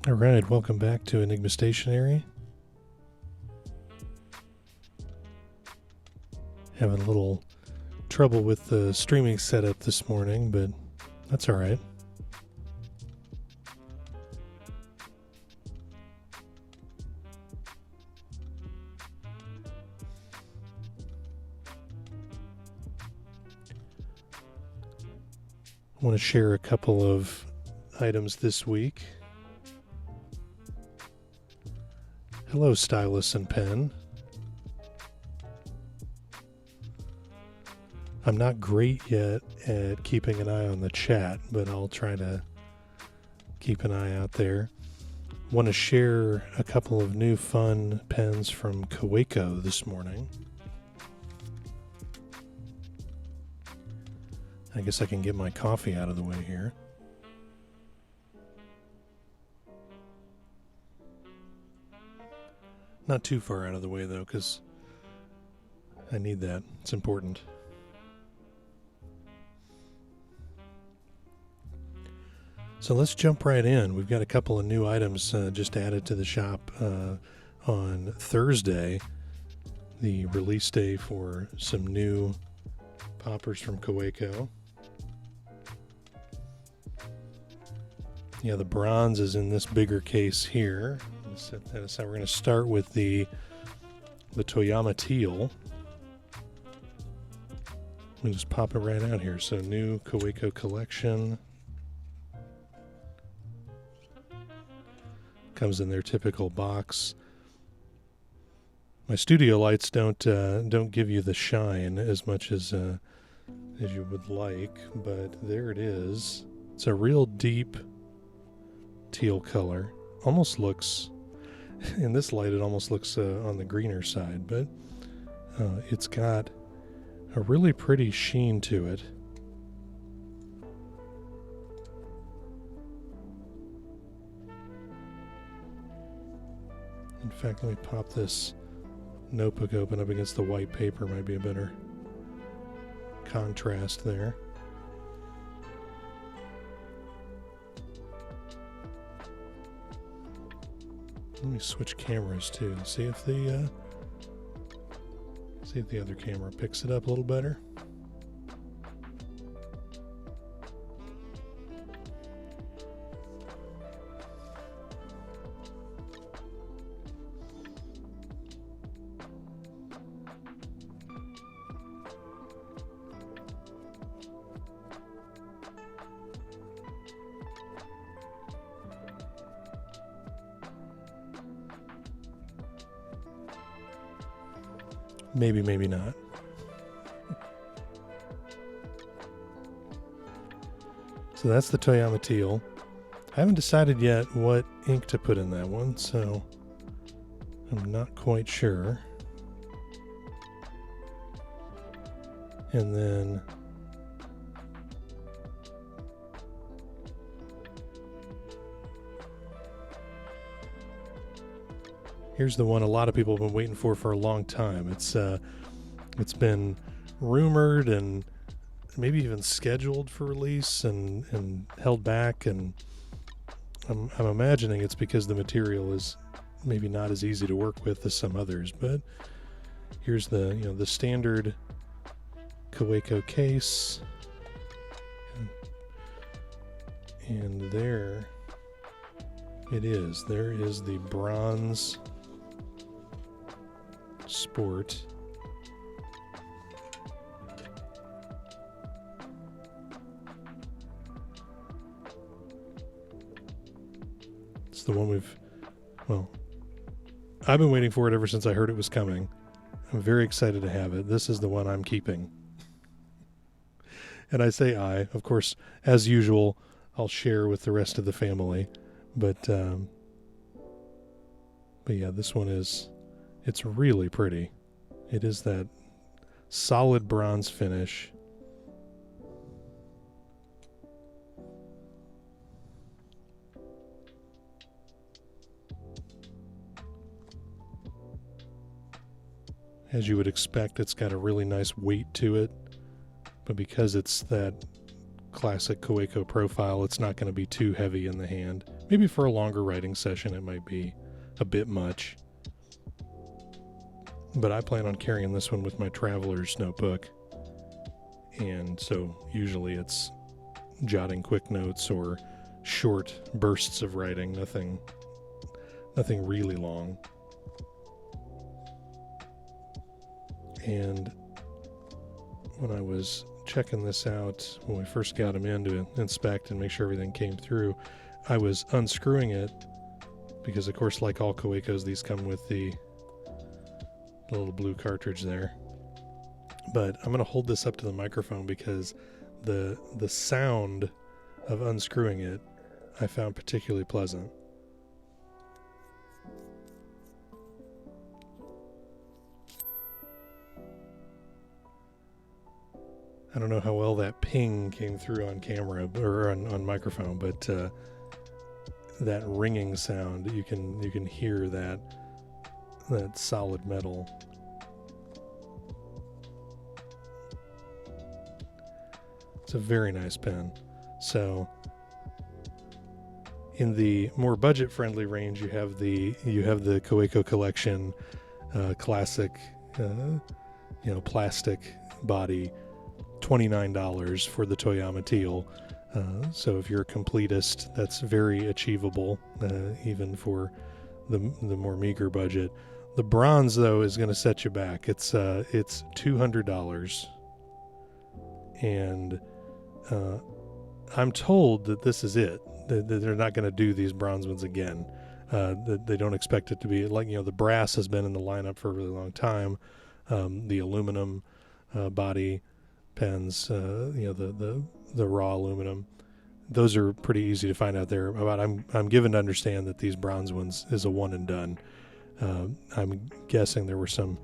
All right, welcome back to Enigma Stationery. Having a little trouble with the streaming setup this morning, but that's all right. I want to share a couple of items this week. Hello, stylus and pen. I'm not great yet at keeping an eye on the chat, but I'll try to keep an eye out there. Want to share a couple of new fun pens from Kaweco this morning. I guess I can get my coffee out of the way here. Not too far out of the way, though, because I need that. It's important. So let's jump right in. We've got a couple of new items just added to the shop on Thursday, the release day for some new poppers from Kaweco. Yeah, the bronze is in this bigger case here. Set that aside. We're going to start with the Toyama Teal. Let me just pop it right out here. So new Kaweco collection. Comes in their typical box. My studio lights don't give you the shine as much as you would like, but there it is. It's a real deep teal color. Almost looks, in this light, it almost looks on the greener side, but it's got a really pretty sheen to it. In fact, let me pop this notebook open up against the white paper. Might be a better contrast there. Let me switch cameras too. See if the other camera picks it up a little better. Maybe, maybe not. So that's the Toyama Teal. I haven't decided yet what ink to put in that one, so I'm not quite sure. And then here's the one a lot of people have been waiting for a long time. It's been rumored and maybe even scheduled for release and held back, and I'm imagining it's because the material is maybe not as easy to work with as some others. But here's the standard Kaweco case, and there it is. There is the bronze Sport. It's the one I've been waiting for it ever since I heard it was coming. I'm very excited to have it. This is the one I'm keeping. And I say of course, as usual, I'll share with the rest of the family. But yeah, this one it's really pretty. It is that solid bronze finish. As you would expect, it's got a really nice weight to it, but because it's that classic Kaweco profile, it's not going to be too heavy in the hand. Maybe for a longer writing session it might be a bit much. But I plan on carrying this one with my traveler's notebook. And so usually it's jotting quick notes or short bursts of writing, nothing really long. And when I was checking this out, when we first got them in to inspect and make sure everything came through, I was unscrewing it because, of course, like all Kawecos, these come with the little blue cartridge there. But I'm going to hold this up to the microphone because the sound of unscrewing it I found particularly pleasant. I don't know how well that ping came through on camera or on microphone, but that ringing sound, you can hear that solid metal. It's a very nice pen. So in the more budget-friendly range, you have the Kaweco Collection classic, plastic body, $29 for the Toyama Teal. So if you're a completist, that's very achievable, even for the more meager budget. The bronze, though, is going to set you back. It's $200, and I'm told that this is it. That they're not going to do these bronze ones again. They don't expect it to be like, the brass has been in the lineup for a really long time. The aluminum body pens, the raw aluminum, those are pretty easy to find out there. But I'm given to understand that these bronze ones is a one and done. I'm guessing there were some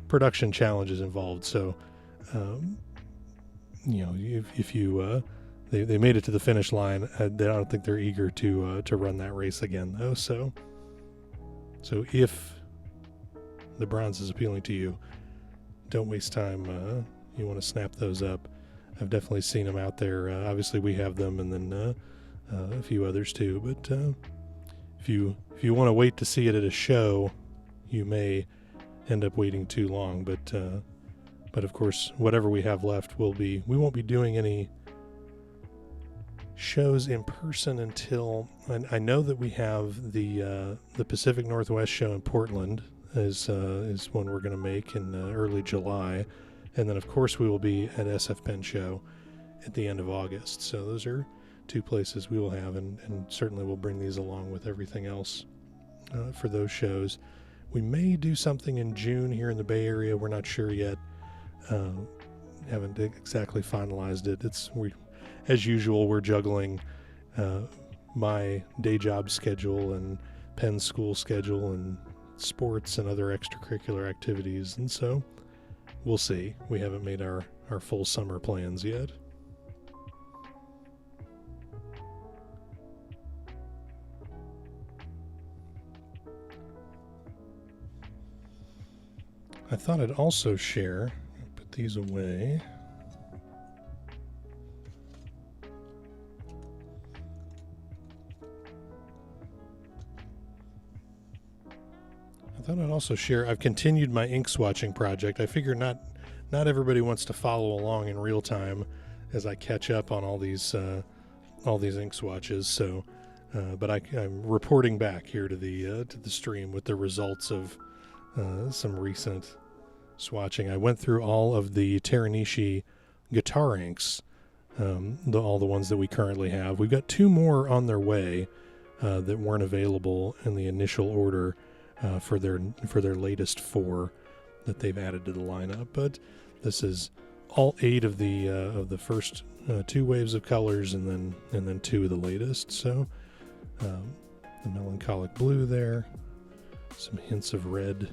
production challenges involved. So, if you they made it to the finish line, I don't think they're eager to run that race again, though. So if the bronze is appealing to you, don't waste time. You want to snap those up. I've definitely seen them out there. Obviously, we have them, and then a few others too. But if you want to wait to see it at a show, you may end up waiting too long. But of course, whatever we have left we won't be doing any shows in person until I know that we have the Pacific Northwest show in Portland is one we're going to make in early July. And then, of course, we will be at SF Pen Show at the end of August. So those are two places we will have, and certainly we'll bring these along with everything else for those shows. We may do something in June here in the Bay Area. We're not sure yet. Haven't exactly finalized it. As usual, we're juggling my day job schedule and pen school schedule and sports and other extracurricular activities. And so we'll see. We haven't made our full summer plans yet. I thought I'd also share, put these away. I've continued my ink swatching project. I figure not everybody wants to follow along in real time as I catch up on all these ink swatches. So, but I'm reporting back here to the stream with the results of some recent swatching. I went through all of the Teranishi guitar inks, all the ones that we currently have. We've got two more on their way that weren't available in the initial order. For their latest 4 that they've added to the lineup, but this is all 8 of the first 2 waves of colors, and then 2 of the latest. So the melancholic blue there, some hints of red.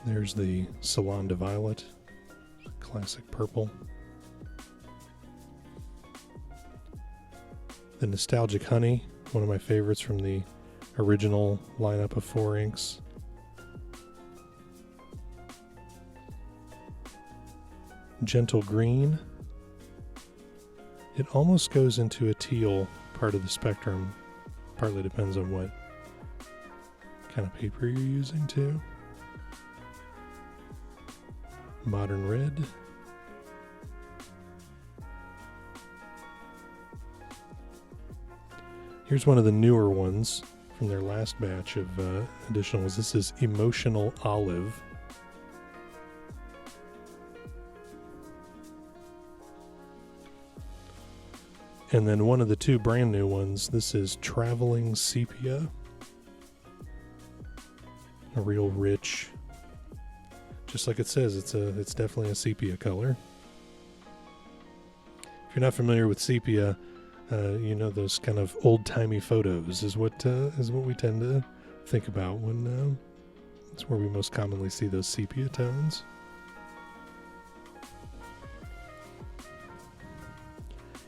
There's the Salon de Violet, classic purple. The Nostalgic Honey, one of my favorites from the original lineup of 4 inks. Gentle Green. It almost goes into a teal part of the spectrum. Partly depends on what kind of paper you're using too. Modern red. Here's one of the newer ones from their last batch of additionals. This is Emotional Olive. And then one of the two brand new ones, this is Traveling Sepia. A real rich, just like it says, it's definitely a sepia color. If you're not familiar with sepia, you know, those kind of old-timey photos is what we tend to think about when it's where we most commonly see those sepia tones.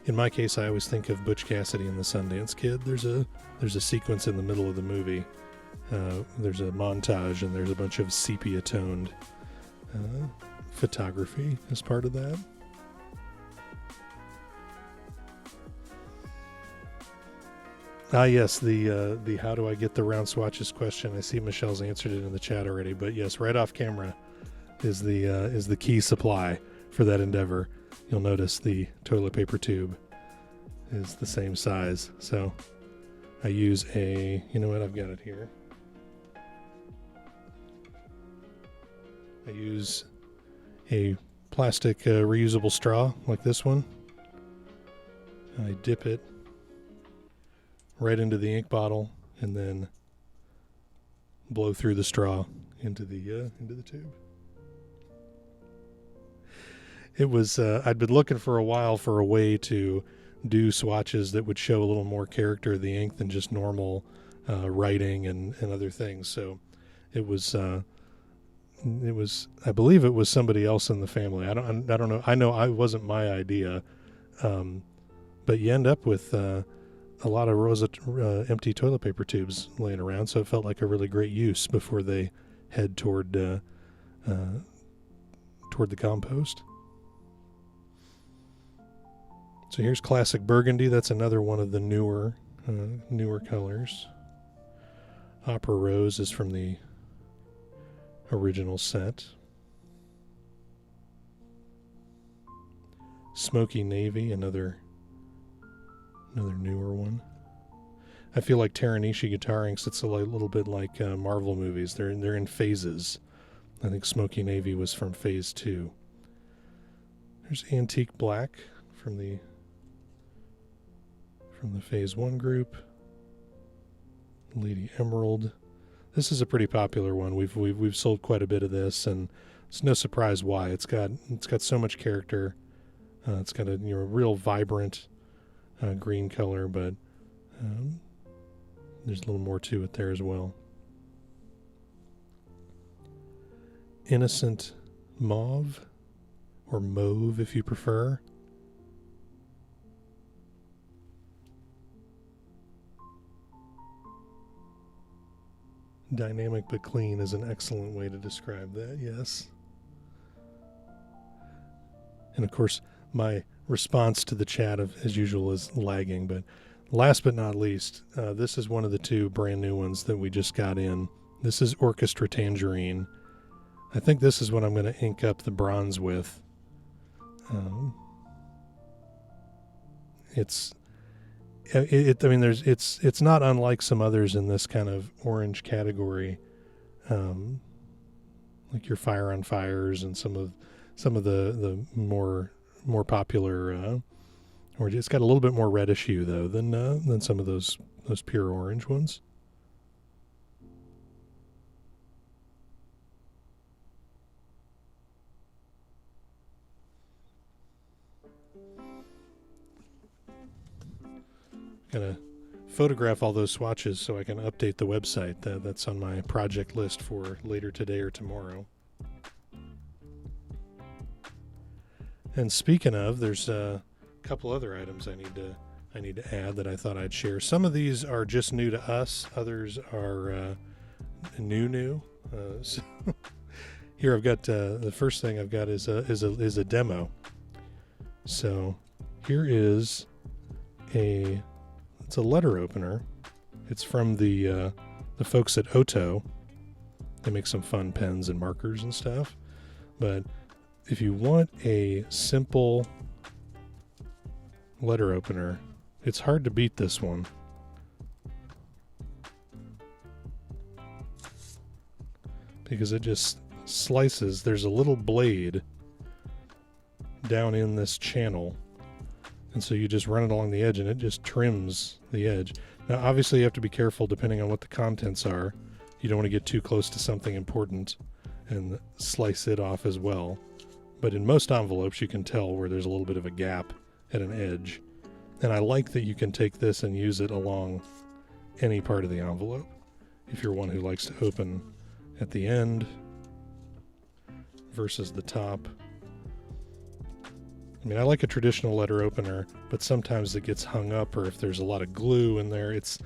In my case, I always think of Butch Cassidy and the Sundance Kid. There's a sequence in the middle of the movie. There's a montage, and there's a bunch of sepia-toned photography as part of that. Ah, yes, the how do I get the round swatches question. I see Michelle's answered it in the chat already, but yes, right off camera is the key supply for that endeavor. You'll notice the toilet paper tube is the same size. So I use you know what, I've got it here. I use a plastic reusable straw like this one. I dip it right into the ink bottle and then blow through the straw into the tube. It was I'd been looking for a while for a way to do swatches that would show a little more character of the ink than just normal writing and other things. So it was I believe it was somebody else in the family. I don't know. I know it wasn't my idea, but you end up with a lot of rows of empty toilet paper tubes laying around. So it felt like a really great use before they head toward the compost. So here's Classic Burgundy. That's another one of the newer colors. Opera Rose is from the original set. Smoky Navy, another newer one. I feel like Teranishi guitar inks, it's a little bit like Marvel movies. They're in phases. I think Smoky Navy was from phase 2. There's Antique Black from the phase 1 group. Lady Emerald. This is a pretty popular one. We've sold quite a bit of this, and it's no surprise why. It's got so much character. It's got a real vibrant green color, but there's a little more to it there as well. Innocent Mauve, or Mauve if you prefer. Dynamic but clean is an excellent way to describe that, yes. And of course, my response to the chat, as usual, is lagging. But last but not least, this is one of the two brand new ones that we just got in. This is Orchestra Tangerine. I think this is what I'm going to ink up the bronze with. It's not unlike some others in this kind of orange category, like your Fire on Fires and some of the more popular orange. It's got a little bit more reddish hue though than some of those pure orange ones. Gonna photograph all those swatches so I can update the website. That's on my project list for later today or tomorrow. And speaking of, there's a couple other items I need to add that I thought I'd share. Some of these are just new to us. Others are new. So here I've got the first thing I've got is a demo. So here is it's a letter opener. It's from the folks at Oto. They make some fun pens and markers and stuff. But if you want a simple letter opener, it's hard to beat this one. Because it just slices. There's a little blade down in this channel, and so you just run it along the edge and it just trims the edge. Now obviously you have to be careful depending on what the contents are. You don't want to get too close to something important and slice it off as well. But in most envelopes you can tell where there's a little bit of a gap at an edge. And I like that you can take this and use it along any part of the envelope. If you're one who likes to open at the end versus the top. I mean, I like a traditional letter opener, but sometimes it gets hung up, or if there's a lot of glue in there, it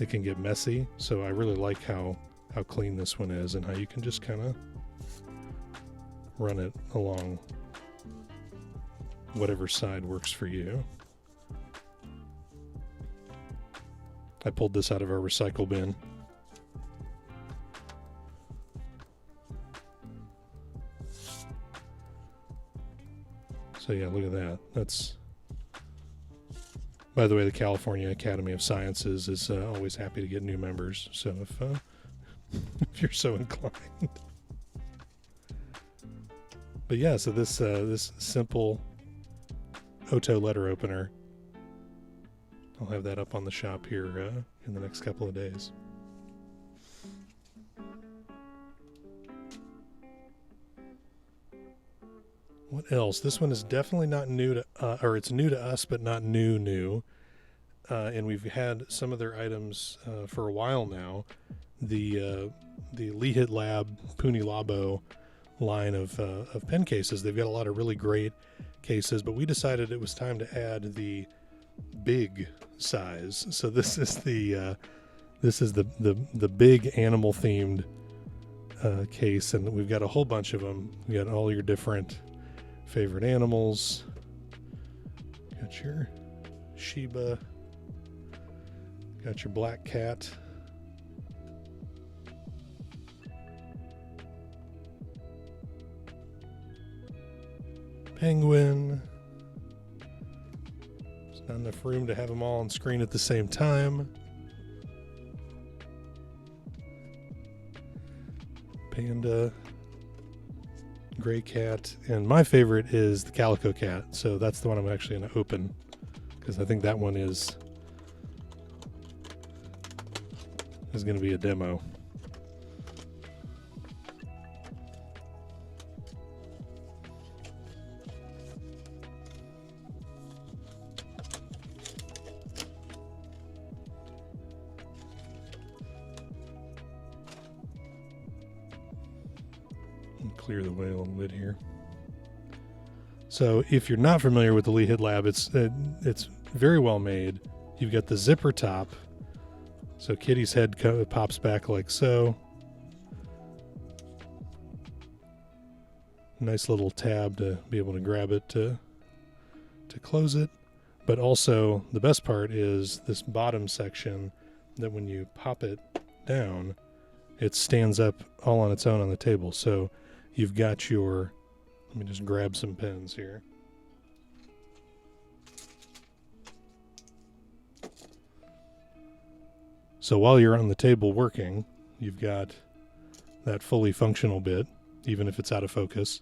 can get messy. So I really like how clean this one is and how you can just kind of run it along whatever side works for you. I pulled this out of our recycle bin. So yeah, look at that. That's, by the way, the California Academy of Sciences is always happy to get new members. So if you're so inclined. But yeah, so this simple Oto letter opener, I'll have that up on the shop here in the next couple of days. What else? This one is definitely not new to, or it's new to us, but not new. And we've had some of their items for a while now. The Lehit Lab Puni Labo line of pen cases. They've got a lot of really great cases, but we decided it was time to add the big size. So this is the big animal themed case, and we've got a whole bunch of them. We got all your different favorite animals. Got your Shiba. Got your black cat. Penguin. There's not enough room to have them all on screen at the same time. Panda. Gray cat, and my favorite is the calico cat, so that's the one I'm actually going to open because I think that one is going to be a demo. Clear the way a little bit here. So if you're not familiar with the Lehit Lab, it's very well made. You've got the zipper top, so Kitty's head pops back like so. Nice little tab to be able to grab it to close it. But also the best part is this bottom section that when you pop it down, it stands up all on its own on the table. So you've got your, let me just grab some pens here. So while you're on the table working, you've got that fully functional bit, even if it's out of focus.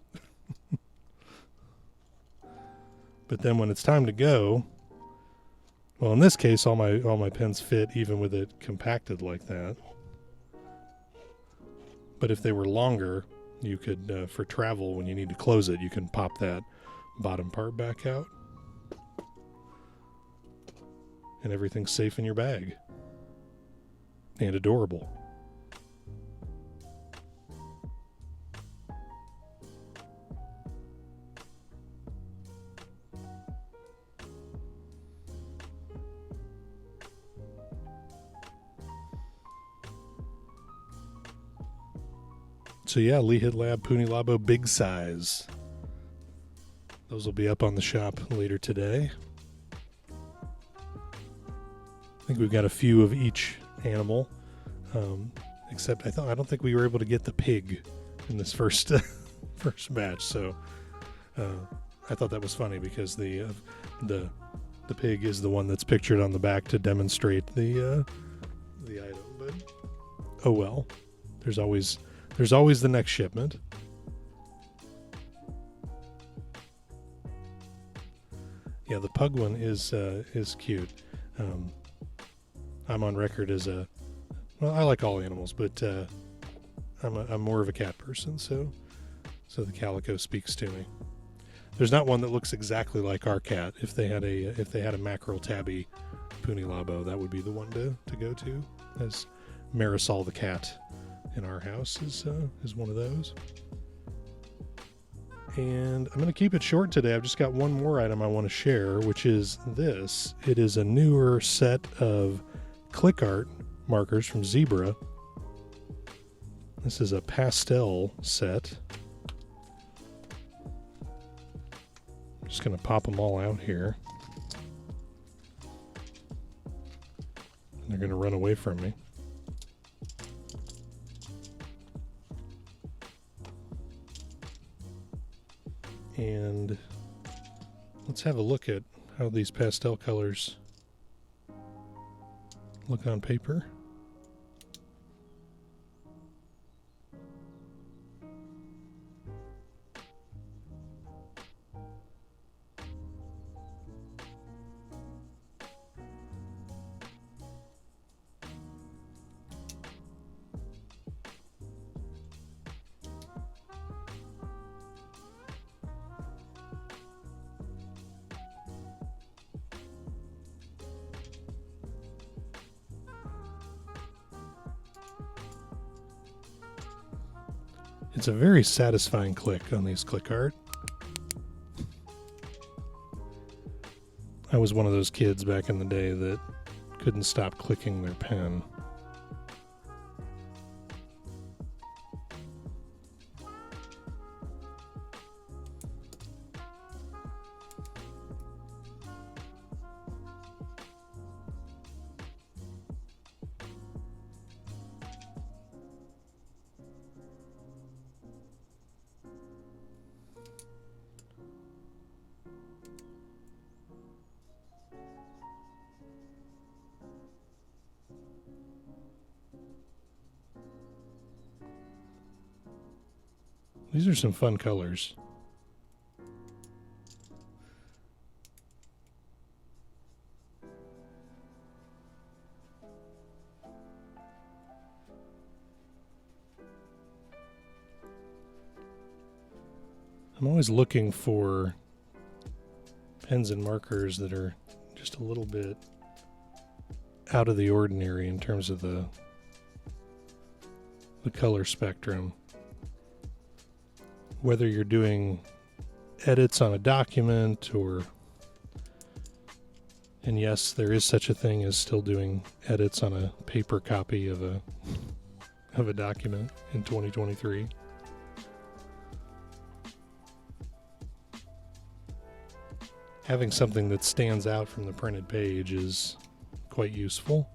But then when it's time to go, well, in this case, all my pens fit even with it compacted like that. But if they were longer, you could, for travel, when you need to close it, you can pop that bottom part back out. And everything's safe in your bag. And adorable. So yeah, Lehit Lab Puni Labo big size. Those will be up on the shop later today. think we've got a few of each animal, except I don't think we were able to get the pig in this first first batch. So I thought that was funny because the pig is the one that's pictured on the back to demonstrate the item. But oh well, there's always the next shipment. Yeah, the pug one is cute. I'm on record as I like all animals, but I'm more of a cat person, so the calico speaks to me. There's not one that looks exactly like our cat. If they had a mackerel tabby Punilabo, that would be the one to go to. As Marisol the cat in our house is one of those. And I'm going to keep it short today. I've just got one more item I want to share, which is this. It is a newer set of click art markers from Zebra. This is a pastel set. I'm just going to pop them all out here. And they're going to run away from me. And let's have a look at how these pastel colors look on paper. It's a very satisfying click on these click art. I was one of those kids back in the day that couldn't stop clicking their pen. These are some fun colors. I'm always looking for pens and markers that are just a little bit out of the ordinary in terms of the color spectrum. Whether you're doing edits on a document and yes, there is such a thing as still doing edits on a paper copy of a document in 2023. Having something that stands out from the printed page is quite useful.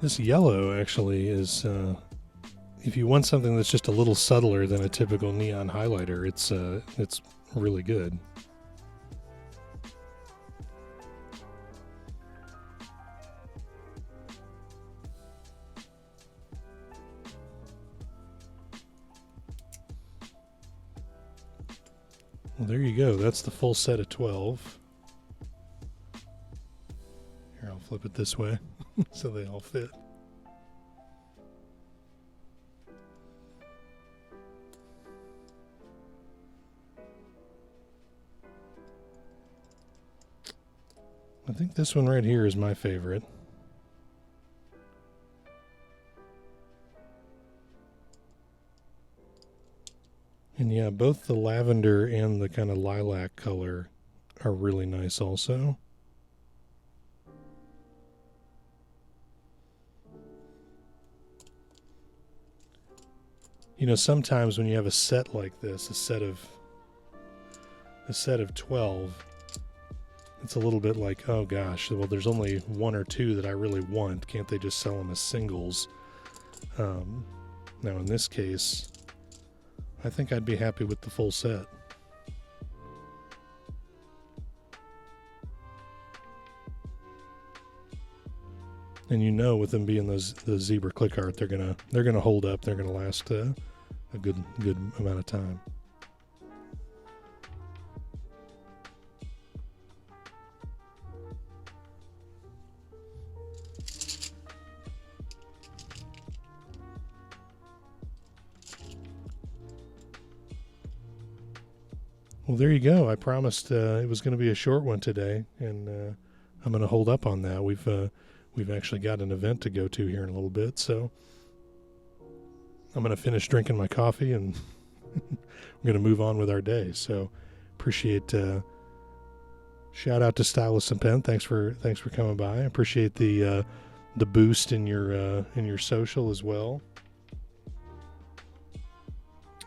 This yellow actually is, if you want something that's just a little subtler than a typical neon highlighter, it's really good. Well, there you go. That's the full set of 12. Here, I'll flip it this way so they all fit. I think this one right here is my favorite. And yeah, both the lavender and the kind of lilac color are really nice also. You know, sometimes when you have a set like this, a set of 12, it's a little bit like, oh gosh, well, there's only one or two that I really want. Can't they just sell them as singles? Now, in this case, I think I'd be happy with the full set. And you know, with them being the zebra click art, they're gonna hold up. They're gonna last a good amount of time. Well, there you go. I promised it was going to be a short one today, and I'm going to hold up on that. We've actually got an event to go to here in a little bit, so I'm going to finish drinking my coffee, and we're going to move on with our day. So appreciate shout out to Stylus and Pen. Thanks for coming by. I appreciate the boost in your social as well.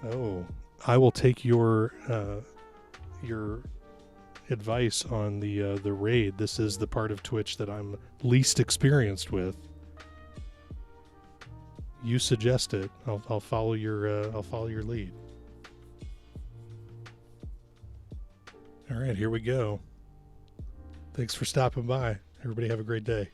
Oh, I will take your advice on the raid. This is the part of Twitch that I'm least experienced with. You suggest it. I'll follow your lead. All right, here we go. Thanks for stopping by. Everybody have a great day.